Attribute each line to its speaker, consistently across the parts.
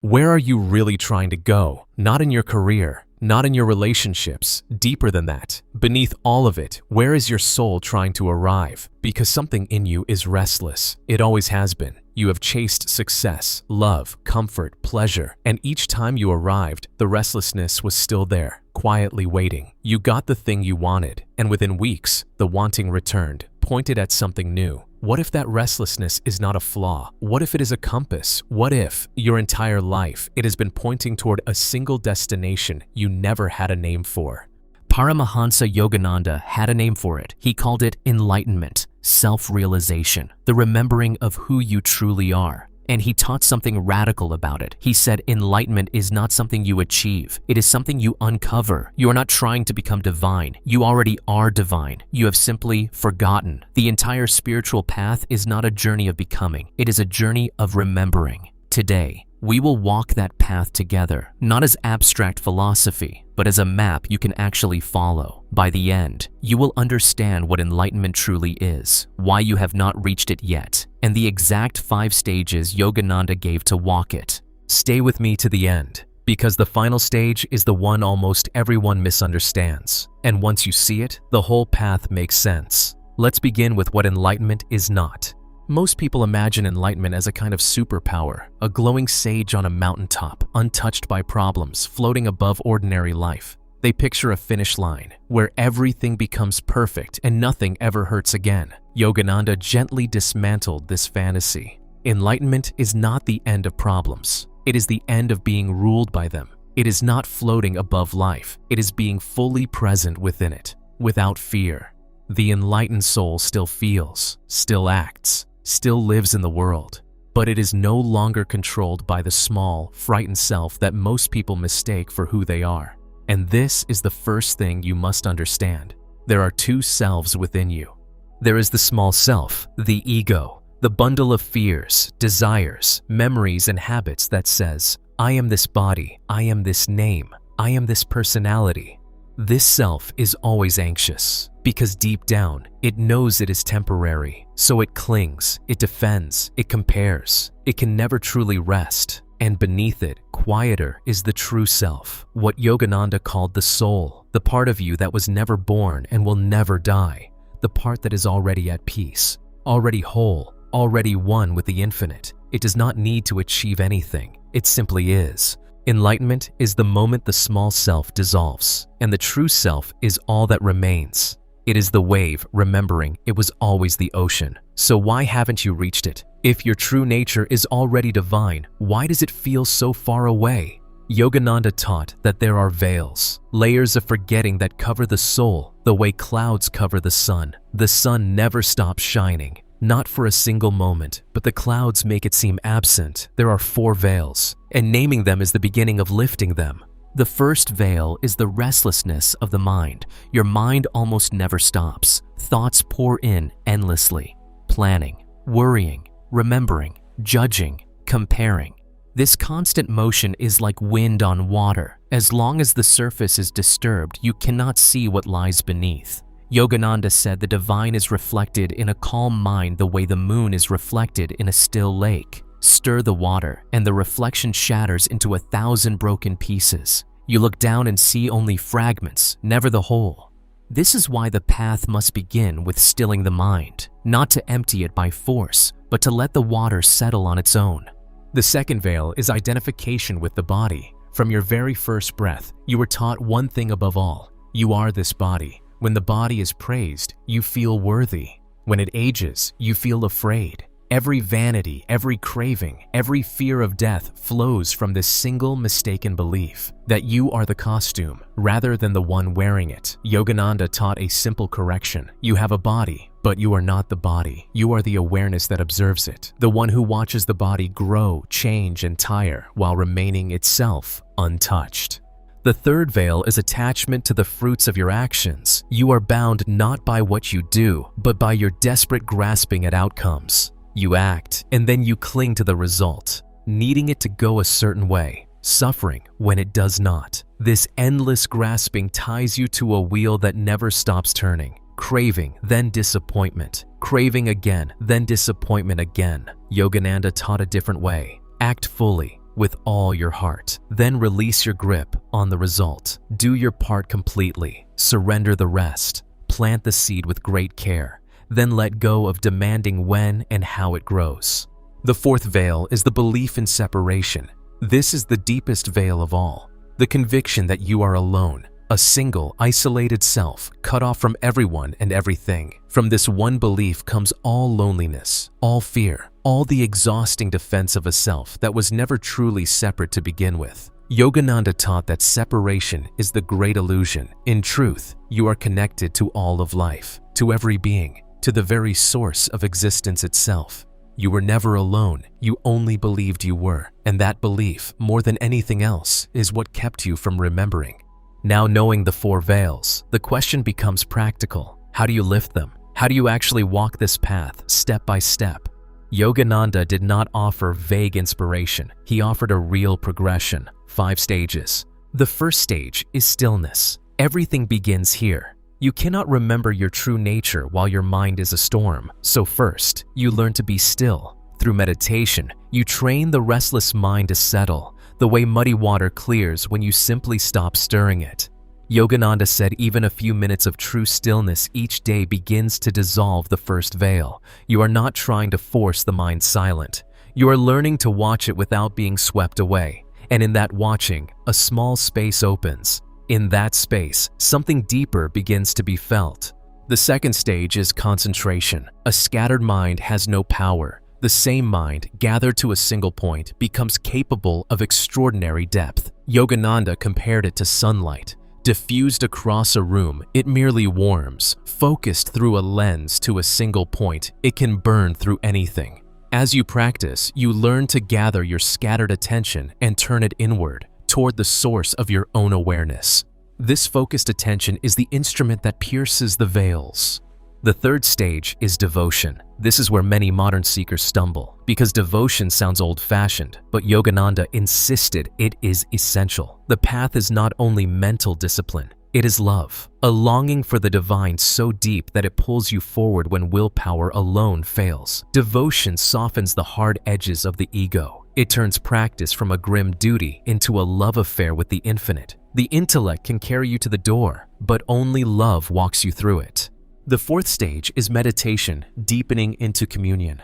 Speaker 1: Where are you really trying to go? Not in your career, not in your relationships, deeper than that. Beneath all of it, where is your soul trying to arrive? Because something in you is restless. It always has been. You have chased success, love, comfort, pleasure, and each time you arrived, the restlessness was still there, quietly waiting. You got the thing you wanted, and within weeks, the wanting returned, pointed at something new. What if that restlessness is not a flaw? What if it is a compass? What if, your entire life, it has been pointing toward a single destination you never had a name for?
Speaker 2: Paramahansa Yogananda had a name for it. He called it enlightenment, self-realization, the remembering of who you truly are. And he taught something radical about it. He said enlightenment is not something you achieve. It is something you uncover. You are not trying to become divine. You already are divine. You have simply forgotten. The entire spiritual path is not a journey of becoming. It is a journey of remembering. Today, we will walk that path together, not as abstract philosophy, but as a map you can actually follow. By the end, you will understand what enlightenment truly is, why you have not reached it yet, and the exact 5 stages Yogananda gave to walk it. Stay with me to the end, because the final stage is the one almost everyone misunderstands. And once you see it, the whole path makes sense. Let's begin with what enlightenment is not. Most people imagine enlightenment as a kind of superpower, a glowing sage on a mountaintop, untouched by problems, floating above ordinary life. They picture a finish line, where everything becomes perfect and nothing ever hurts again. Yogananda gently dismantled this fantasy. Enlightenment is not the end of problems. It is the end of being ruled by them. It is not floating above life. It is being fully present within it, without fear. The enlightened soul still feels, still acts, still lives in the world, but it is no longer controlled by the small, frightened self that most people mistake for who they are. And this is the first thing you must understand. There are 2 selves within you. There is the small self, the ego, the bundle of fears, desires, memories, and habits that says, I am this body, I am this name, I am this personality. This self is always anxious, because deep down, it knows it is temporary, so it clings, it defends, it compares. It can never truly rest, and beneath it, quieter, is the true self, what Yogananda called the soul, the part of you that was never born and will never die, the part that is already at peace, already whole, already one with the infinite. It does not need to achieve anything, it simply is. Enlightenment is the moment the small self dissolves, and the true self is all that remains. It is the wave remembering it was always the ocean. So why haven't you reached it? If your true nature is already divine, why does it feel so far away? Yogananda taught that there are veils, layers of forgetting that cover the soul the way clouds cover the sun. The sun never stops shining, not for a single moment, but the clouds make it seem absent. There are 4 veils, and naming them is the beginning of lifting them. The first veil is the restlessness of the mind. Your mind almost never stops. Thoughts pour in endlessly. Planning, worrying, remembering, judging, comparing. This constant motion is like wind on water. As long as the surface is disturbed, you cannot see what lies beneath. Yogananda said the divine is reflected in a calm mind the way the moon is reflected in a still lake. Stir the water, and the reflection shatters into 1,000 broken pieces. You look down and see only fragments, never the whole. This is why the path must begin with stilling the mind, not to empty it by force, but to let the water settle on its own. The second veil is identification with the body. From your very first breath, you were taught one thing above all. You are this body. When the body is praised, you feel worthy. When it ages, you feel afraid. Every vanity, every craving, every fear of death flows from this single mistaken belief that you are the costume rather than the one wearing it. Yogananda taught a simple correction. You have a body, but you are not the body. You are the awareness that observes it, the one who watches the body grow, change, and tire while remaining itself untouched. The third veil is attachment to the fruits of your actions. You are bound not by what you do, but by your desperate grasping at outcomes. You act, and then you cling to the result, needing it to go a certain way, suffering when it does not. This endless grasping ties you to a wheel that never stops turning. Craving, then disappointment. Craving again, then disappointment again. Yogananda taught a different way. Act fully, with all your heart. Then release your grip on the result. Do your part completely. Surrender the rest. Plant the seed with great care. Then let go of demanding when and how it grows. The fourth veil is the belief in separation. This is the deepest veil of all. The conviction that you are alone, a single, isolated self, cut off from everyone and everything. From this one belief comes all loneliness, all fear, all the exhausting defense of a self that was never truly separate to begin with. Yogananda taught that separation is the great illusion. In truth, you are connected to all of life, to every being, to the very source of existence itself. You were never alone, you only believed you were, and that belief, more than anything else, is what kept you from remembering. Now knowing the four veils, the question becomes practical. How do you lift them? How do you actually walk this path, step by step? Yogananda did not offer vague inspiration. He offered a real progression, 5 stages. The first stage is stillness. Everything begins here. You cannot remember your true nature while your mind is a storm. So first, you learn to be still. Through meditation, you train the restless mind to settle, the way muddy water clears when you simply stop stirring it. Yogananda said even a few minutes of true stillness each day begins to dissolve the first veil. You are not trying to force the mind silent. You are learning to watch it without being swept away. And in that watching, a small space opens. In that space, something deeper begins to be felt. The second stage is concentration. A scattered mind has no power. The same mind, gathered to a single point, becomes capable of extraordinary depth. Yogananda compared it to sunlight. Diffused across a room, it merely warms. Focused through a lens to a single point, it can burn through anything. As you practice, you learn to gather your scattered attention and turn it inward, toward the source of your own awareness. This focused attention is the instrument that pierces the veils. The third stage is devotion. This is where many modern seekers stumble, because devotion sounds old-fashioned, but Yogananda insisted it is essential. The path is not only mental discipline, it is love, a longing for the divine so deep that it pulls you forward when willpower alone fails. Devotion softens the hard edges of the ego. It turns practice from a grim duty into a love affair with the infinite. The intellect can carry you to the door, but only love walks you through it. The fourth stage is meditation, deepening into communion.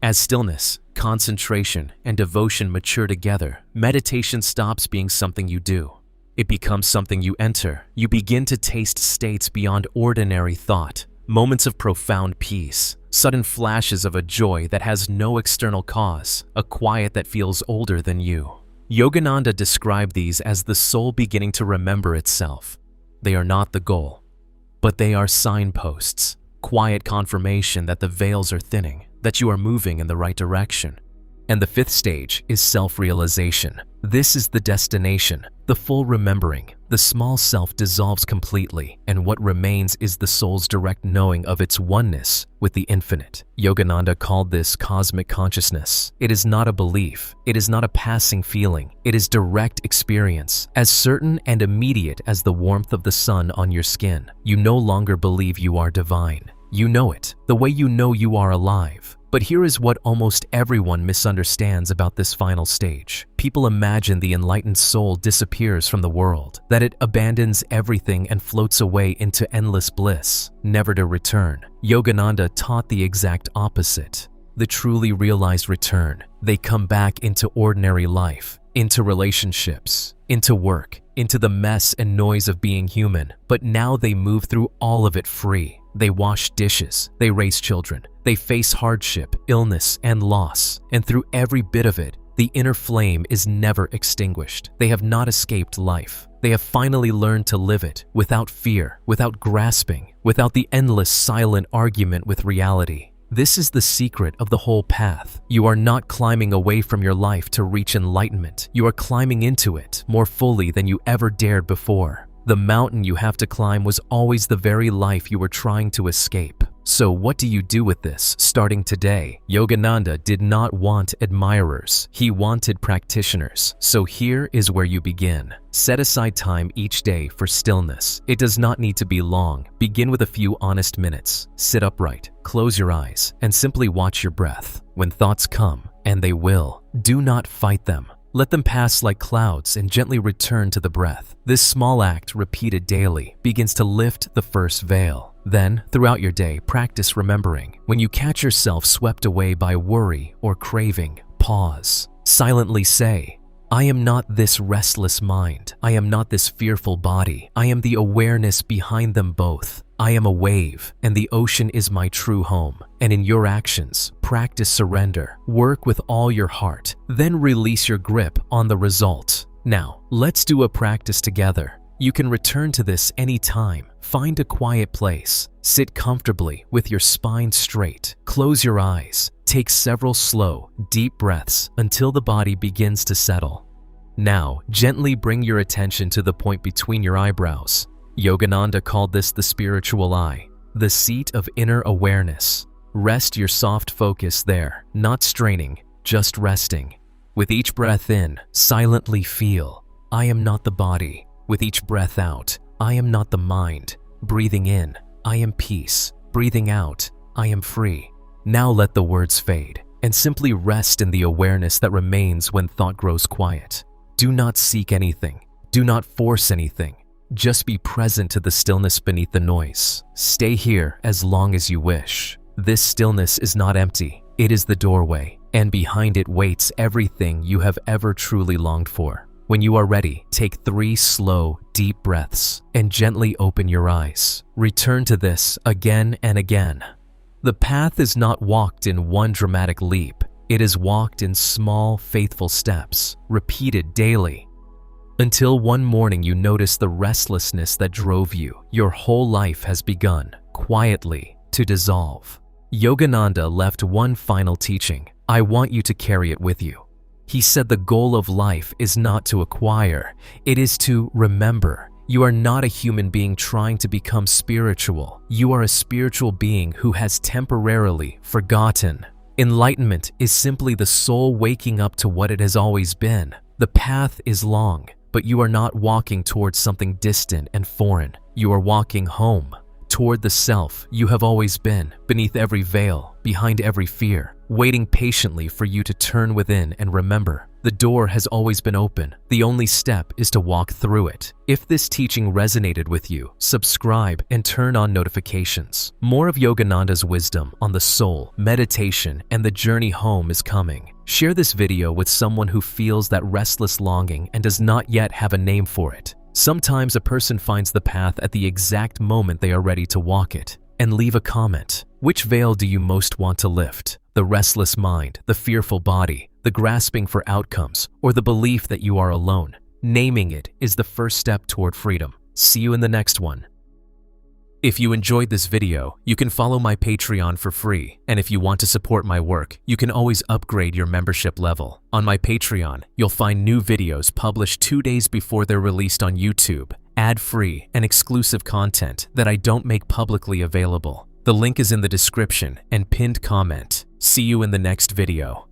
Speaker 2: As stillness, concentration, and devotion mature together, meditation stops being something you do. It becomes something you enter. You begin to taste states beyond ordinary thought, moments of profound peace, sudden flashes of a joy that has no external cause, a quiet that feels older than you. Yogananda described these as the soul beginning to remember itself. They are not the goal, but they are signposts, quiet confirmation that the veils are thinning, that you are moving in the right direction. And the fifth stage is self-realization. This is the destination, the full remembering. The small self dissolves completely, and what remains is the soul's direct knowing of its oneness with the infinite. Yogananda called this cosmic consciousness. It is not a belief. It is not a passing feeling. It is direct experience, as certain and immediate as the warmth of the sun on your skin. You no longer believe you are divine. You know it, the way you know you are alive. But here is what almost everyone misunderstands about this final stage. People imagine the enlightened soul disappears from the world, that it abandons everything and floats away into endless bliss, never to return. Yogananda taught the exact opposite. The truly realized return. They come back into ordinary life, into relationships, into work, into the mess and noise of being human. But now they move through all of it free. They wash dishes, they raise children, they face hardship, illness, and loss, and through every bit of it, the inner flame is never extinguished. They have not escaped life. They have finally learned to live it without fear, without grasping, without the endless silent argument with reality. This is the secret of the whole path. You are not climbing away from your life to reach enlightenment. You are climbing into it more fully than you ever dared before. The mountain you have to climb was always the very life you were trying to escape. So what do you do with this starting today? Yogananda did not want admirers. He wanted practitioners. So here is where you begin. Set aside time each day for stillness. It does not need to be long. Begin with a few honest minutes. Sit upright, close your eyes, and simply watch your breath. When thoughts come, and they will, do not fight them.
Speaker 1: Let them pass like clouds and gently return to the breath. This small act, repeated daily, begins to lift the first veil. Then, throughout your day, practice remembering. When you catch yourself swept away by worry or craving, pause. Silently say, I am not this restless mind. I am not this fearful body. I am the awareness behind them both. I am a wave, and the ocean is my true home. And in your actions, practice surrender. Work with all your heart, then release your grip on the result. Now, let's do a practice together. You can return to this anytime. Find a quiet place. Sit comfortably with your spine straight. Close your eyes. Take several slow, deep breaths until the body begins to settle. Now, gently bring your attention to the point between your eyebrows. Yogananda called this the spiritual eye, the seat of inner awareness. Rest your soft focus there, not straining, just resting. With each breath in, silently feel, I am not the body. With each breath out, I am not the mind. Breathing in, I am peace. Breathing out, I am free. Now let the words fade, and simply rest in the awareness that remains when thought grows quiet. Do not seek anything. Do not force anything. Just be present to the stillness beneath the noise. Stay here as long as you wish. This stillness is not empty. It is the doorway, and behind it waits everything you have ever truly longed for. When you are ready, take 3 slow, deep breaths and gently open your eyes. Return to this again and again. The path is not walked in one dramatic leap. It is walked in small, faithful steps, repeated daily. Until one morning you notice the restlessness that drove you. Your whole life has begun, quietly, to dissolve. Yogananda left one final teaching. I want you to carry it with you. He said the goal of life is not to acquire, it is to remember. You are not a human being trying to become spiritual. You are a spiritual being who has temporarily forgotten. Enlightenment is simply the soul waking up to what it has always been. The path is long, but you are not walking towards something distant and foreign. You are walking home, toward the self you have always been, beneath every veil, behind every fear, waiting patiently for you to turn within and remember. The door has always been open. The only step is to walk through it. If this teaching resonated with you, subscribe and turn on notifications. More of Yogananda's wisdom on the soul, meditation, and the journey home is coming. Share this video with someone who feels that restless longing and does not yet have a name for it. Sometimes a person finds the path at the exact moment they are ready to walk it. And leave a comment. Which veil do you most want to lift? The restless mind, the fearful body, the grasping for outcomes, or the belief that you are alone? Naming it is the first step toward freedom. See you in the next one. If you enjoyed this video, you can follow my Patreon for free, and if you want to support my work, you can always upgrade your membership level. On my Patreon, you'll find new videos published 2 days before they're released on YouTube, ad-free and exclusive content that I don't make publicly available. The link is in the description and pinned comment. See you in the next video.